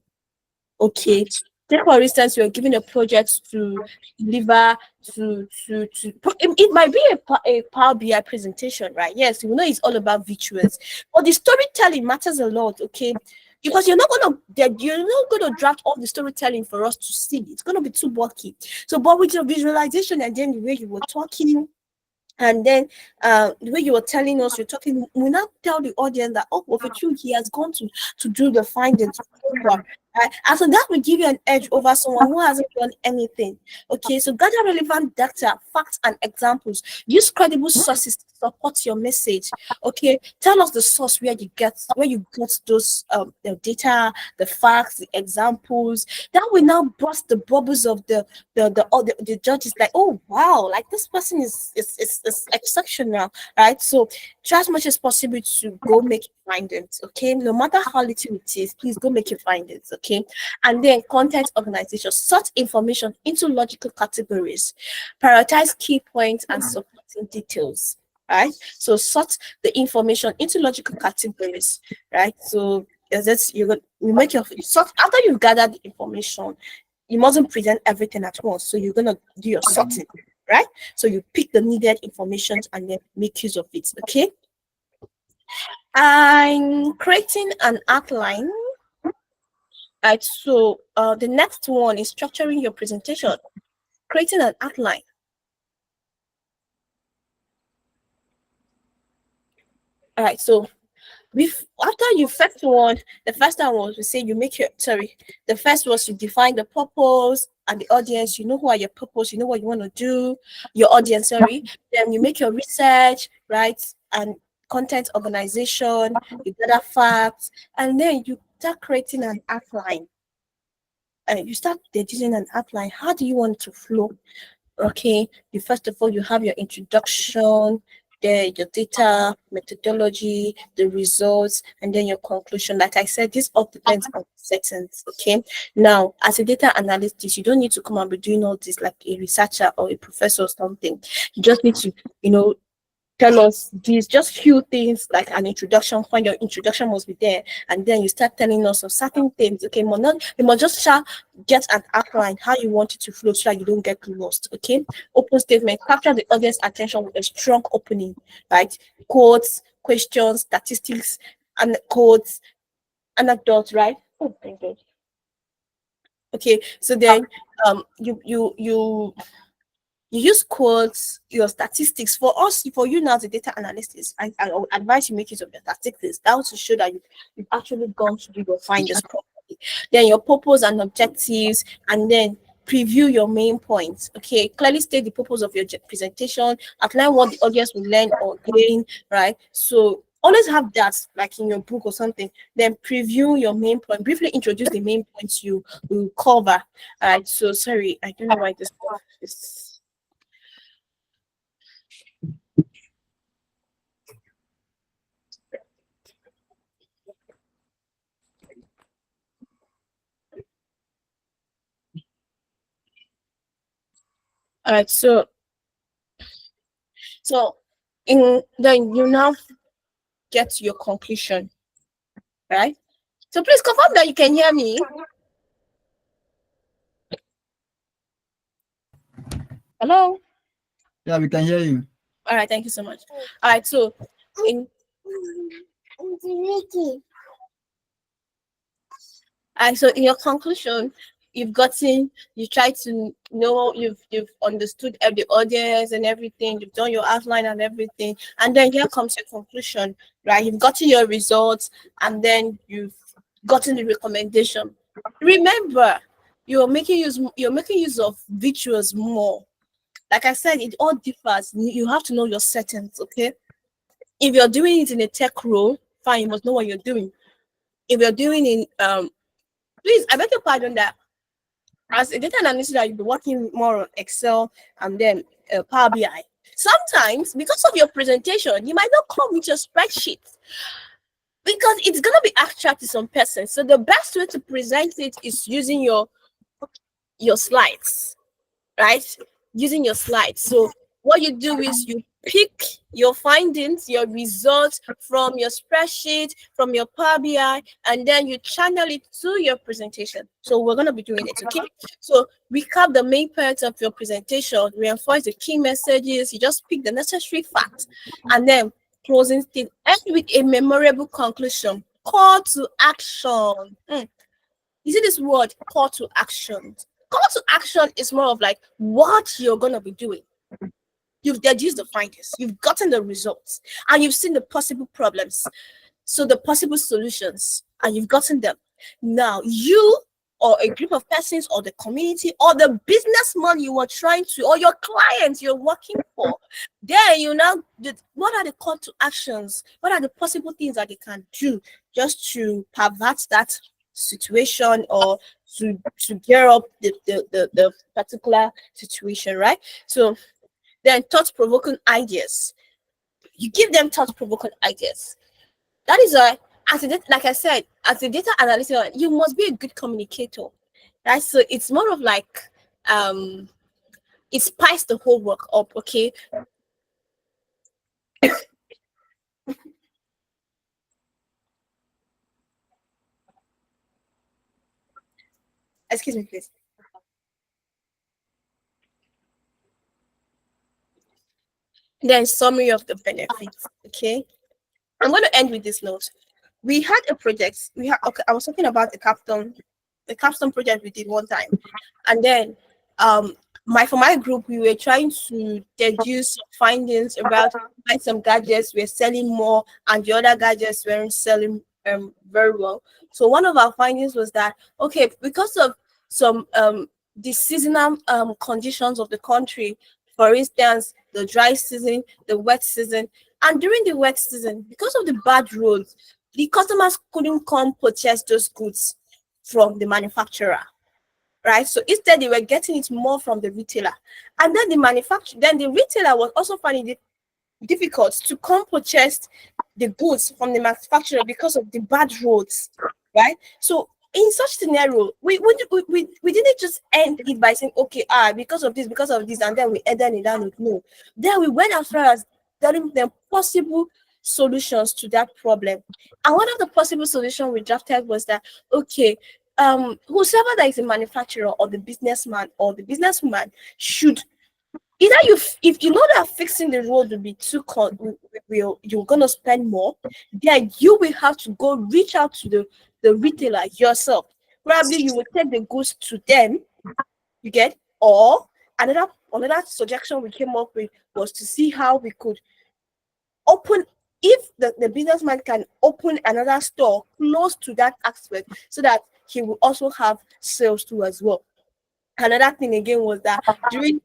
Okay. Take for instance, you're giving a project to deliver it might be a Power BI presentation, right? Yes, you know it's all about visuals, but the storytelling matters a lot, okay? Because you're not gonna draft all the storytelling for us to see. It's gonna be too bulky. So, but with your visualization and then the way you were talking, and then the way you were telling us, you're talking, we now tell the audience that, oh, for you, he has gone to do the findings, paper. Right? And so that will give you an edge over someone who hasn't done anything. Okay, so gather relevant data, facts, and examples. Use credible sources to support your message. Okay, tell us the source where you get those the data, the facts, the examples. That will now burst the bubbles of the judges. Like, oh wow, like this person is exceptional, right? So try as much as possible to go make your findings. Okay, no matter how little it is, please go make your findings. Okay, and then content organization, sort information into logical categories, prioritize key points and supporting details. Right, so sort the information into logical categories. Right, so is this you make your sort after you've gathered the information. You mustn't present everything at once, so you're gonna do your sorting, right? So you pick the needed information and then make use of it. Okay. I'm creating an outline. Right. So the next one is structuring your presentation. Creating an outline. All right. So after you first one, the first one was we say you make your the first was you define the purpose and the audience. You know who are your purpose. You know what you want to do. Your audience. Then you make your research, right, and content organization. You gather facts, and then you start creating an outline. You start deducing an outline. How do you want it to flow? Okay, you first of all you have your introduction, then your data, methodology, the results, and then your conclusion. Like I said, this all depends on settings. Okay, now as a data analyst, you don't need to come and be doing all this like a researcher or a professor or something. You just need to, tell us these just few things like an introduction. When your introduction must be there, and then you start telling us of certain things. Okay, you must just get an outline how you want it to flow so that you don't get lost. Okay, open statement, capture the audience attention with a strong opening, right? Quotes, questions, statistics, and quotes, anecdotes, right? Oh, thank you. Okay, so then you use quotes, your statistics. For you now, the data analyst I would advise you make use of your statistics. That will show that you've actually gone to do your findings properly. Then your purpose and objectives, and then preview your main points. Okay, clearly state the purpose of your presentation, outline what the audience will learn or gain, right? So always have that like in your book or something. Then preview your main point, briefly introduce the main points you will cover. All right, so sorry, I don't know why this is. All right, so in then you now get to your conclusion, right? So please confirm that you can hear me. Hello. Yeah, we can hear you. All right, thank you so much. All right, so in in your conclusion, you try to know, you've understood the audience and everything, you've done your outline and everything, and then here comes your conclusion, right? You've gotten your results, and then you've gotten the recommendation. Remember, you're making use of visuals more. Like I said, it all differs. You have to know your settings, okay? If you're doing it in a tech role, fine, you must know what you're doing. If you're doing in please, I beg your pardon that as a data analyst that you'll be working more on Excel and then Power BI. Sometimes, because of your presentation, you might not come with your spreadsheet because it's gonna be abstract to some person. So the best way to present it is using your slides, right? Using your slides. So what you do is you pick your findings, your results from your spreadsheet, from your Power BI, and then you channel it to your presentation. So we're going to be doing it, okay? So recap the main parts of your presentation, reinforce the key messages, you just pick the necessary facts, and then closing statement, end with a memorable conclusion, call to action. You see this word, call to action. Call to action is more of like what you're going to be doing. You've deduced the findings, you've gotten the results, and you've seen the possible problems. So the possible solutions, and you've gotten them. Now, you or a group of persons or the community or the businessman you were trying to, or your client you're working for, then you now, what are the call to actions? What are the possible things that they can do just to pervert that situation or to gear up the particular situation, right? So then thought-provoking ideas. You give them thought-provoking ideas. That is why, like I said, as a data analyst, you must be a good communicator, right? So it's more of like it spices the whole work up. Okay, excuse me, please. Then summary of the benefits. Okay, I'm going to end with this note. We had a project. Okay, I was talking about the capstone project we did one time, and then for my group we were trying to deduce findings about why some gadgets were selling more and the other gadgets weren't selling very well. So one of our findings was that, okay, because of some the seasonal conditions of the country, for instance, the dry season, the wet season, and during the wet season, because of the bad roads, the customers couldn't come purchase those goods from the manufacturer, right? So instead, they were getting it more from the retailer, and then the retailer was also finding it difficult to come purchase the goods from the manufacturer because of the bad roads, right? So in such scenario, we didn't just end it by saying, okay, because of this, and then we ended it down with no. Then we went as far as telling them possible solutions to that problem. And one of the possible solutions we drafted was that, okay, whoever that is a manufacturer or the businessman or the businesswoman should either if you know that fixing the road will be you're gonna spend more, then you will have to go reach out to the retailer yourself. Probably you will take the goods to them, you get, or another suggestion we came up with was to see how we could open, if the businessman can open another store close to that aspect so that he will also have sales too as well. Another thing again was that during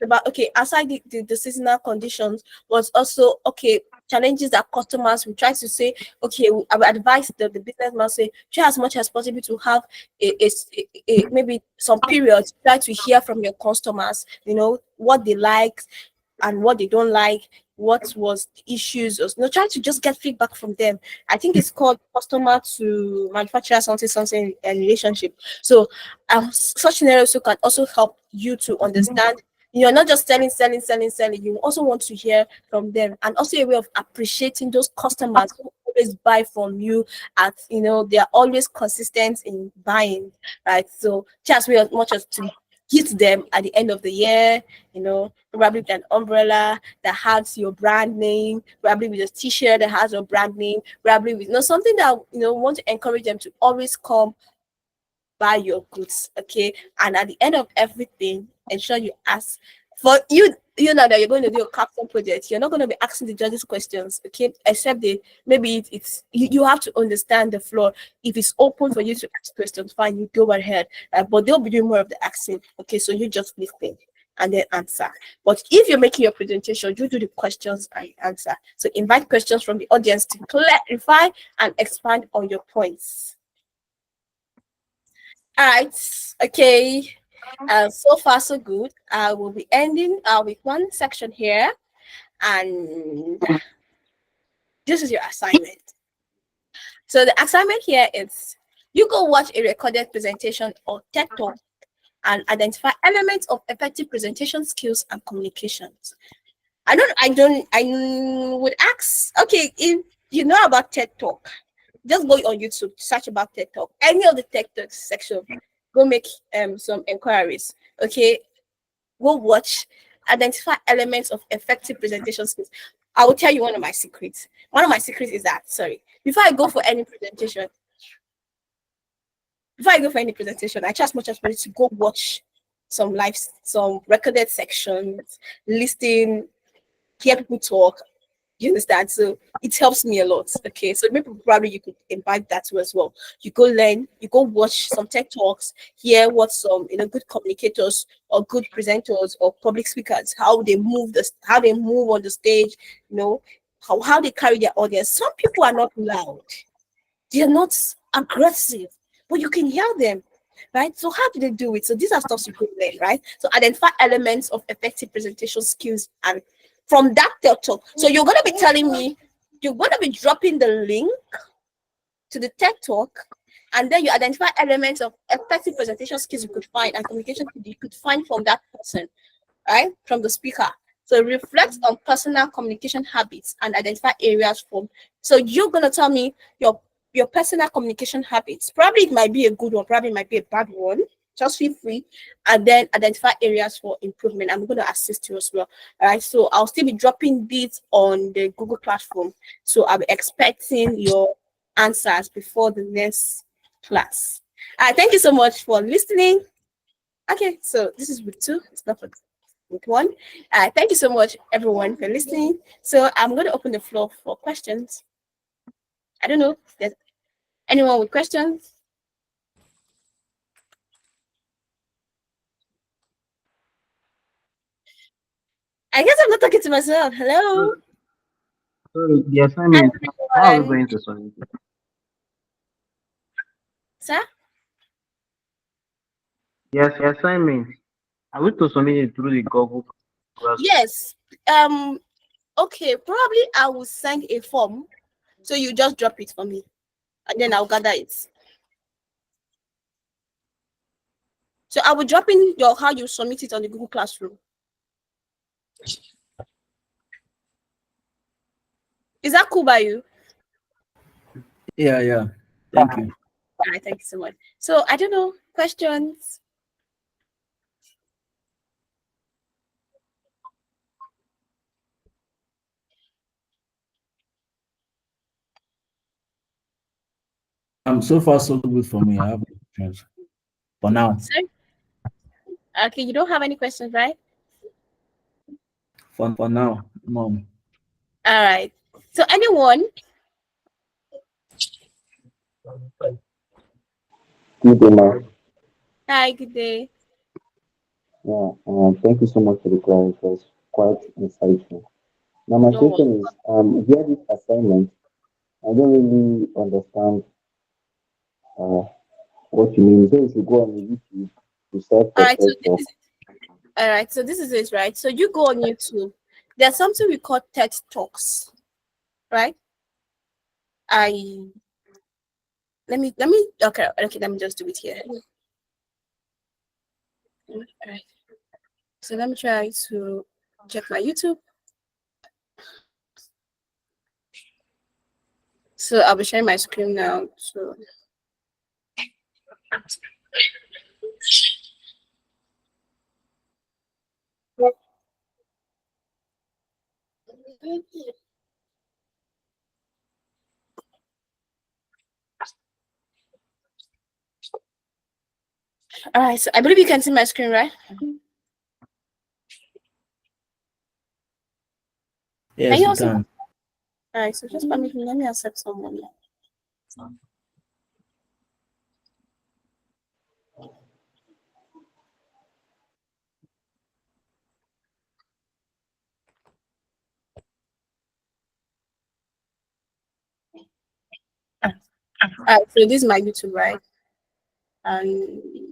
about, okay, aside the seasonal conditions, was also, okay, challenges that customers will try to say, okay, I would advise the businessman say try as much as possible to have maybe some periods, try to hear from your customers, what they like and what they don't like, what was the issues, or try to just get feedback from them. I think it's called customer to manufacturer something relationship. So such scenarios can also help you to understand you're not just selling. You also want to hear from them, and also a way of appreciating those customers who always buy from you at, they're always consistent in buying, right? So just as much as to gift them at the end of the year, probably with an umbrella that has your brand name, probably with a t-shirt that has your brand name, probably with something that want to encourage them to always come buy your goods. Okay. And at the end of everything, ensure you ask for you know that you're going to do a capstone project. You're not going to be asking the judges questions, okay? Except maybe it's you have to understand the floor. If it's open for you to ask questions, fine, you go ahead. But they'll be doing more of the asking. Okay, so you just listen and then answer. But if you're making your presentation, you do the questions and answer. So invite questions from the audience to clarify and expand on your points. All right. Okay. So far so good. I will be ending with one section here, and this is your assignment. So the assignment here is you go watch a recorded presentation or TED Talk and identify elements of effective presentation skills and communications. I would ask, okay, if you know about TED Talk, just go on YouTube, search about TED Talk. Any of the TED Talk section, go make some inquiries. Okay, go watch, identify elements of effective presentation skills. I will tell you one of my secrets. One of my secrets is that, before I go for any presentation, I try as much as possible to go watch some recorded sections, listen, hear people talk, You understand? So it helps me a lot. Okay, so maybe probably you could invite that too as well. You go learn, you go watch some tech talks, hear what some good communicators or good presenters or public speakers how they move on the stage, you know, how they carry their audience. Some people are not loud, they are not aggressive, but you can hear them, right? So how do they do it? So these are stuff you could learn, right? So identify elements of effective presentation skills and from that they'll talk. So you're gonna be telling me, you're gonna be dropping the link to the TED talk, and then you identify elements of effective presentation skills you could find and communication you could find from that person, right? From the speaker. So reflect on personal communication habits and identify areas from. So you're gonna tell me your personal communication habits. Probably it might be a good one, probably it might be a bad one. Just feel free and then identify areas for improvement. I'm going to assist you as well. All right. So I'll still be dropping these on the Google platform. So I'll be expecting your answers before the next class. All right. Thank you so much for listening. Okay. So this is week 2. It's not for week 1. Thank you so much, everyone, for listening. So I'm going to open the floor for questions. I don't know if there's anyone with questions. I guess I'm not talking to myself. Hello. So the Hi, assignment, how are we everyone. going to submit it? Sir? Yes, the assignment, are we to submit it through the Google Classroom? Yes. Okay, probably I will send a form. So you just drop it for me. And then I'll gather it. So I will drop in your how you submit it on the Google Classroom. Is that cool by you? Yeah. Thank you. All right, thank you so much. So I don't know. Questions? So far so good for me. I have no questions for now. Sir? Okay, you don't have any questions, right? For now, mom. All right. So anyone? Good day, ma'am. Hi, good day. Yeah, thank you so much for the class. It was quite insightful. Now, my Don't worry. question is, via this assignment, I don't really understand uh, what you mean. So, you should go on YouTube to search All for right, so TED this Talk. is all right. So this is it, right? So you go on YouTube. There's something we call TED Talks, right? I let me okay, let me just do it here. All right. So let me try to check my YouTube. So I'll be sharing my screen now. So all right, so I believe you can see my screen, right? Can Yes, you we also? can. All right, so just permit me. Let me accept someone. All right, so this is my YouTube, right? And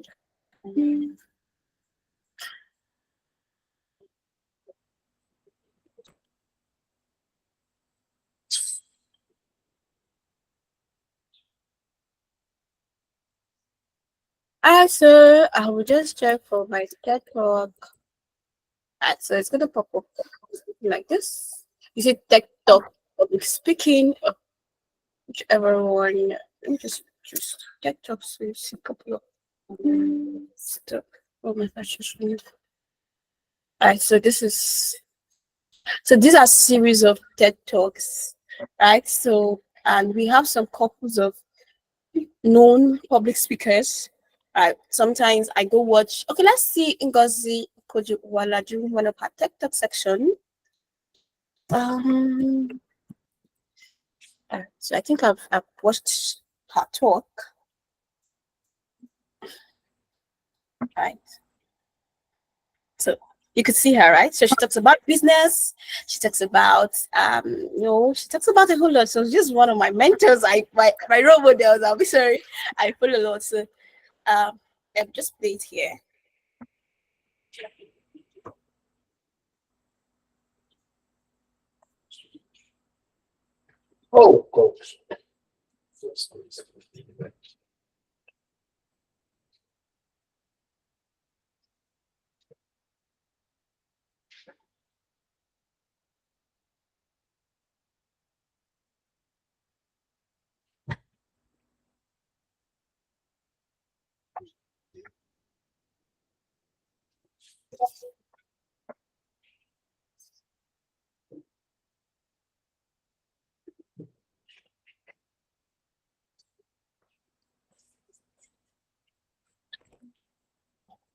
so I will just check for my TikTok. So it's gonna pop up like this. You see TikTok public speaking, or whichever one. Let me just choose TikTok so you see a couple of stuff. Oh my gosh, just read. Alright, so these are series of TED Talks, right? So and we have some couples of known public speakers. Sometimes I go watch. Okay, let's see Ngozi Kojuwalaju, one of her TikTok section. Um, so I think I've watched her talk. Right. So you could see her, right? So she talks about business. She talks about she talks about a whole lot. So just one of my mentors, my role models. I'll be sorry, I follow a lot. So I've just played here. Oh, gosh.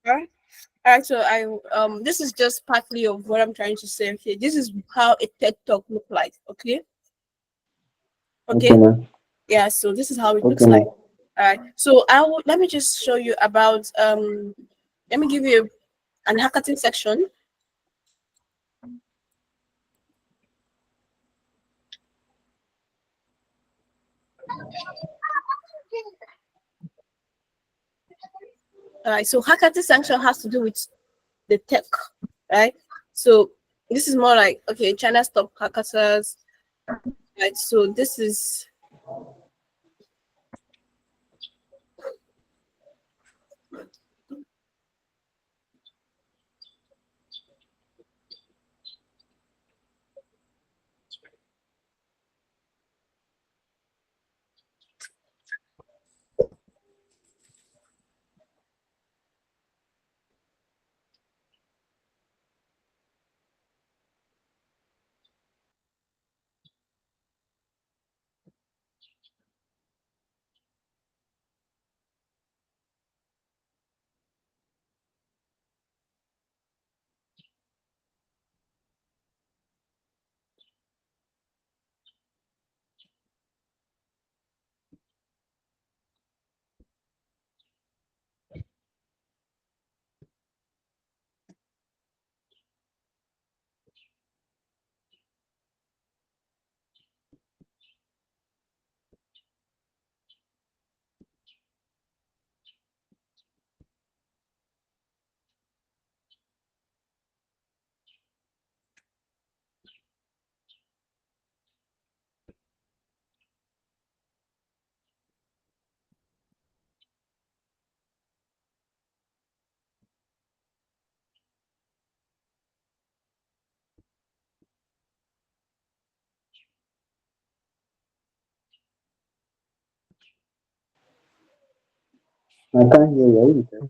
Right. All right. So this is just partly of what I'm trying to say. Okay, this is how a TED talk look like. Okay. Okay, Okay. now. Yeah. So this is how it Okay, looks like. now. All right. So let me just show you about let me give you an hackathon section. All right. So hackathon section has to do with the tech, right? So this is more like okay, China's top hackathons, right? So this is I can't hear you. What you say?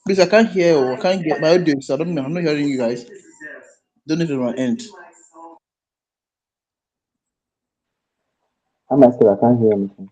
Please, I can't hear or I can't get my audio. So I don't know. I'm not hearing you guys. Don't need to my end. How am I still? I can't hear anything.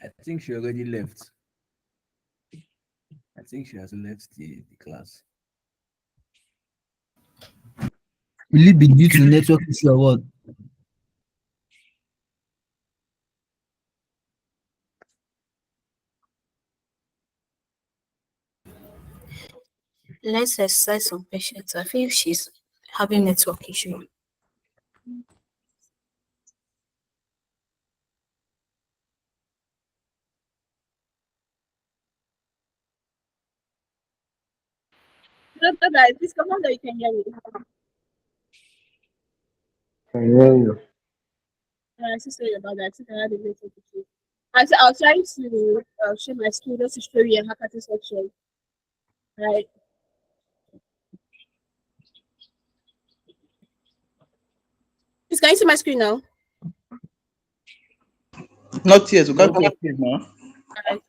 I think she already left. I think she has left the class. Will it be due to network issue or what? Let's exercise some patience. I feel she's having network issue. No, no, guys, please come on that you can hear me. Can hear you. I'm so sorry about that. I think I had a network issue. I was trying to share my screen just to show you a hackathon section. Right. Please, can you see my screen now? Not yet. We can't Okay. see it now. Alright.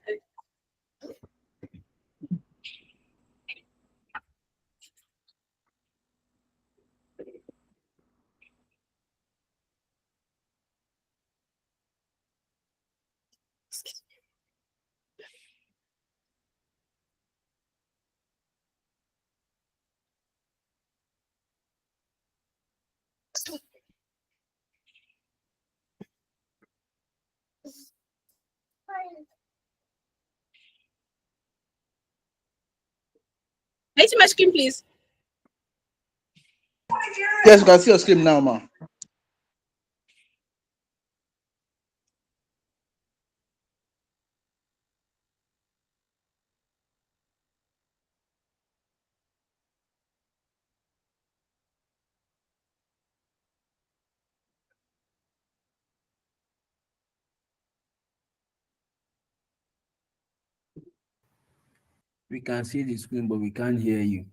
Can you see my screen, please? Yes, you can see your screen now, ma. We can see the screen, but we can't hear you.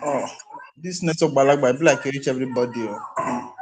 Oh, this network balagba, I feel like I reach everybody. Oh.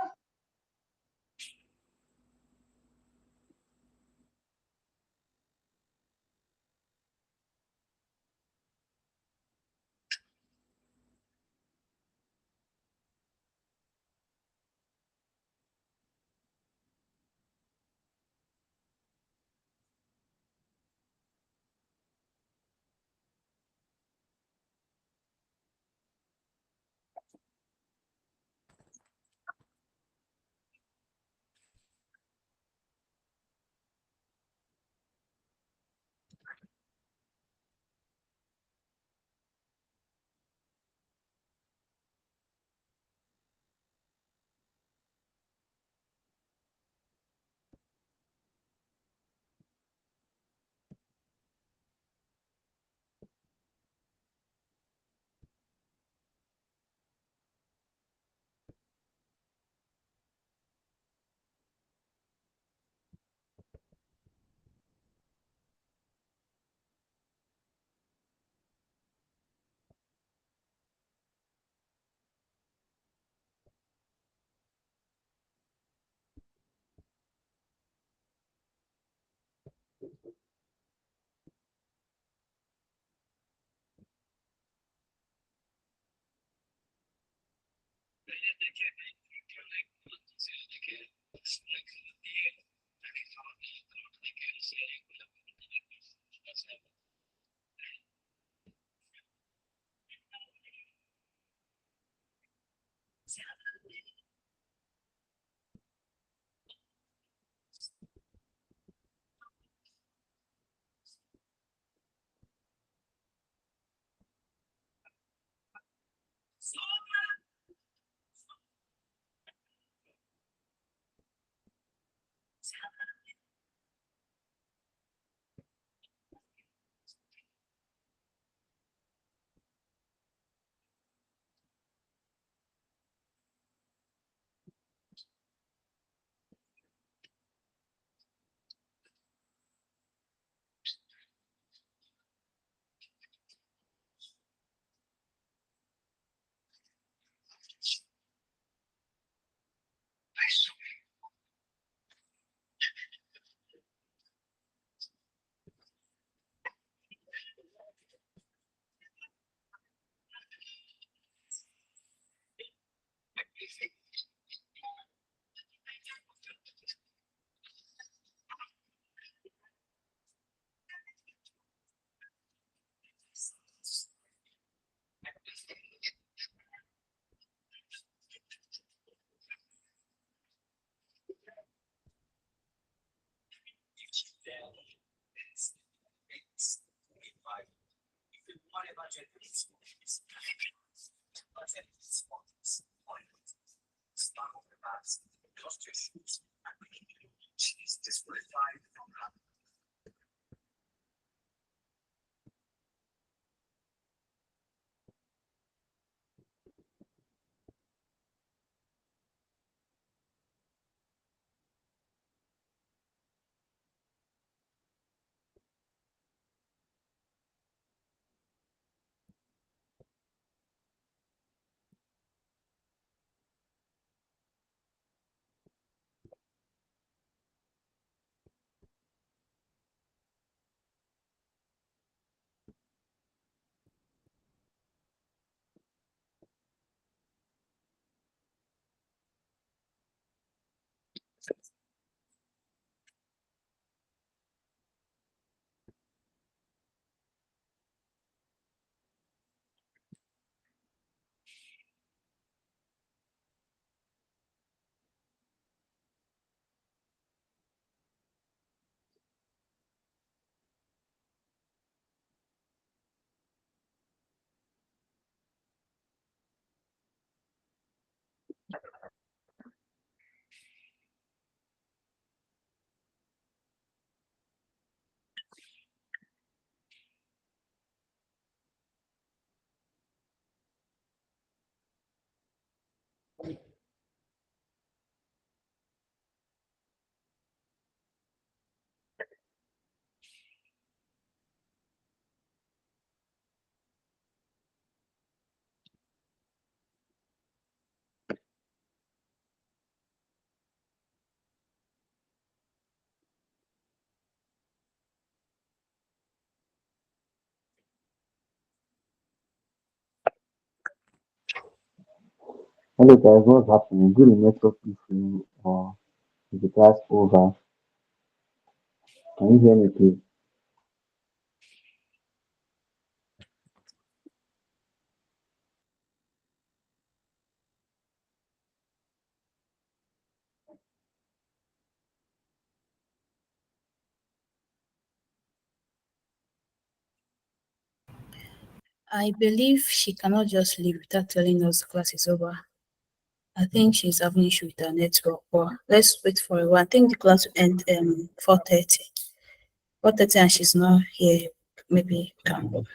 Hello guys, what's happening? Did the network issue or is the class over? Can you hear me please? I believe she cannot just leave without telling us the class is over. I think she's having issue with her network. But let's wait for a while. I think the class will end 4:30. 4:30 and she's not here. Maybe can.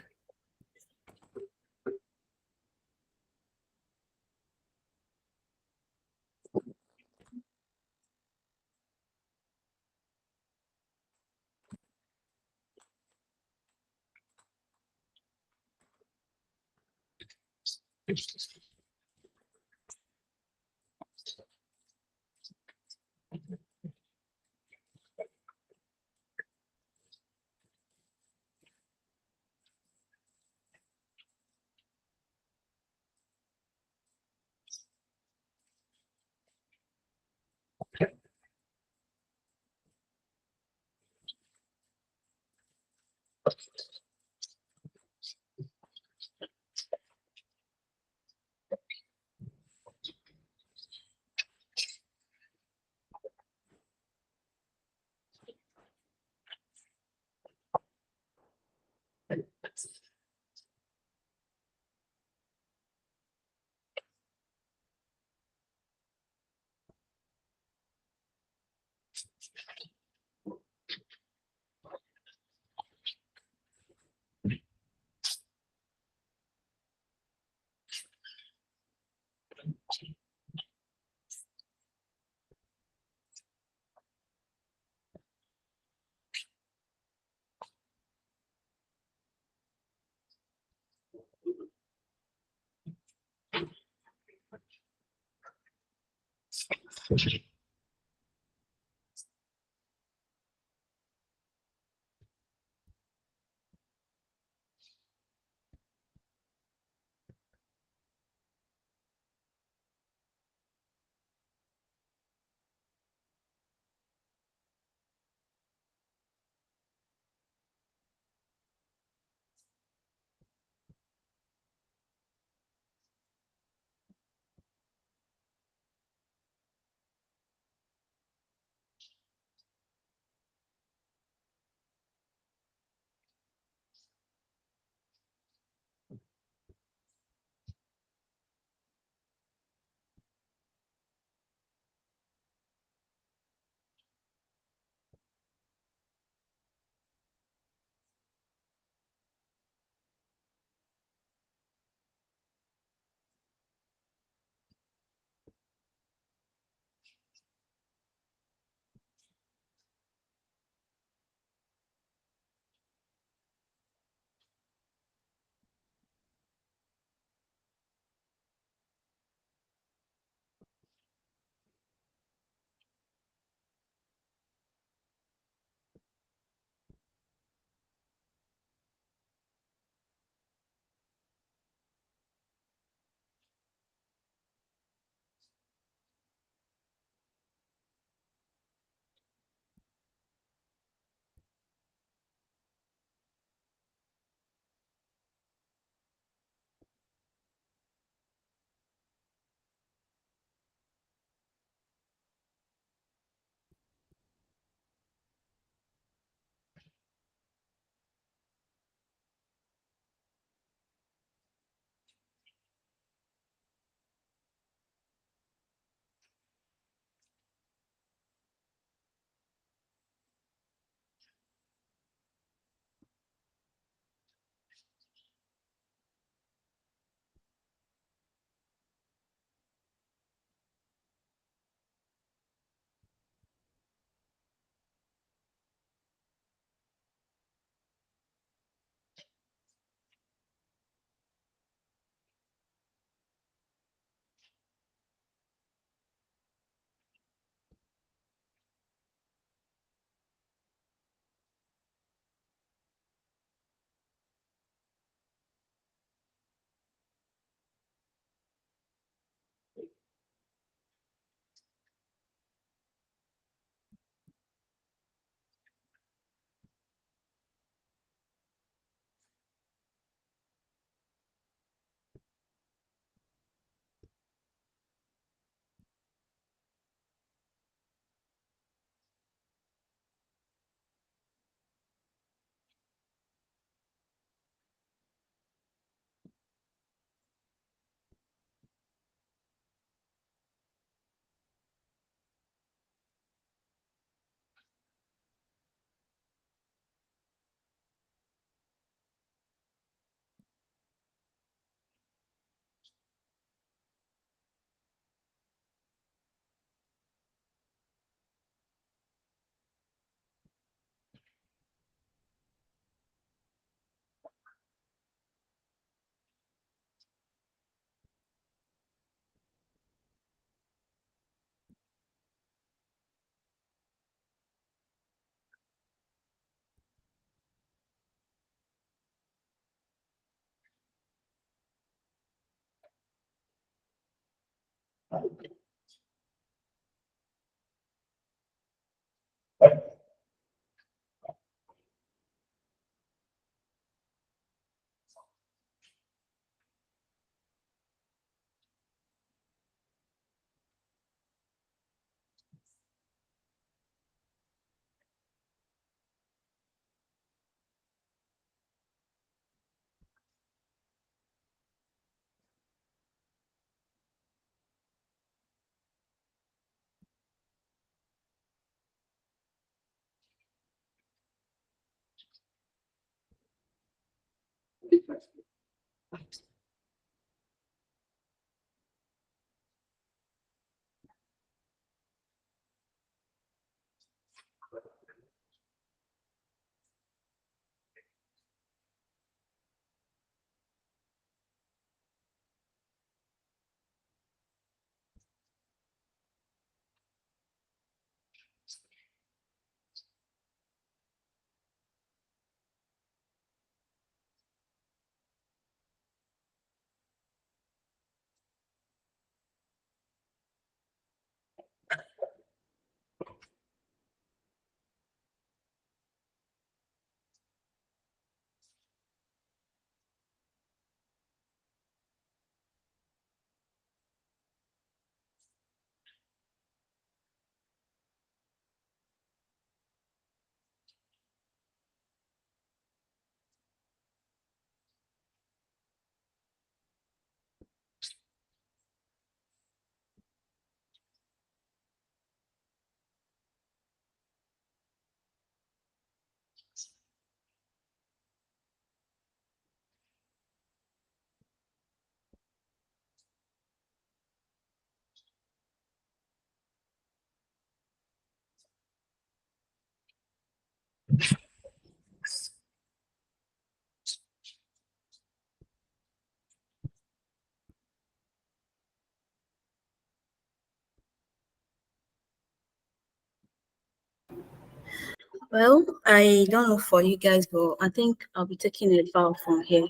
Well, I don't know for you guys, but I think I'll be taking a vow from here.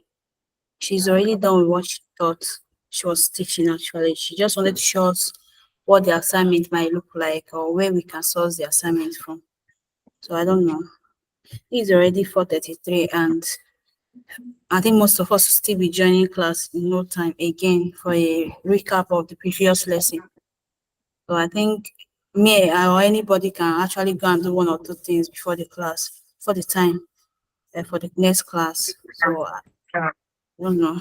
She's already done with what she thought she was teaching actually. She just wanted to show us what the assignment might look like or where we can source the assignment from. So I don't know. It's already 4:33 and I think most of us will still be joining class in no time again for a recap of the previous lesson. So I think me or anybody can actually go and do one or two things before the class, for the time, for the next class. So I don't know.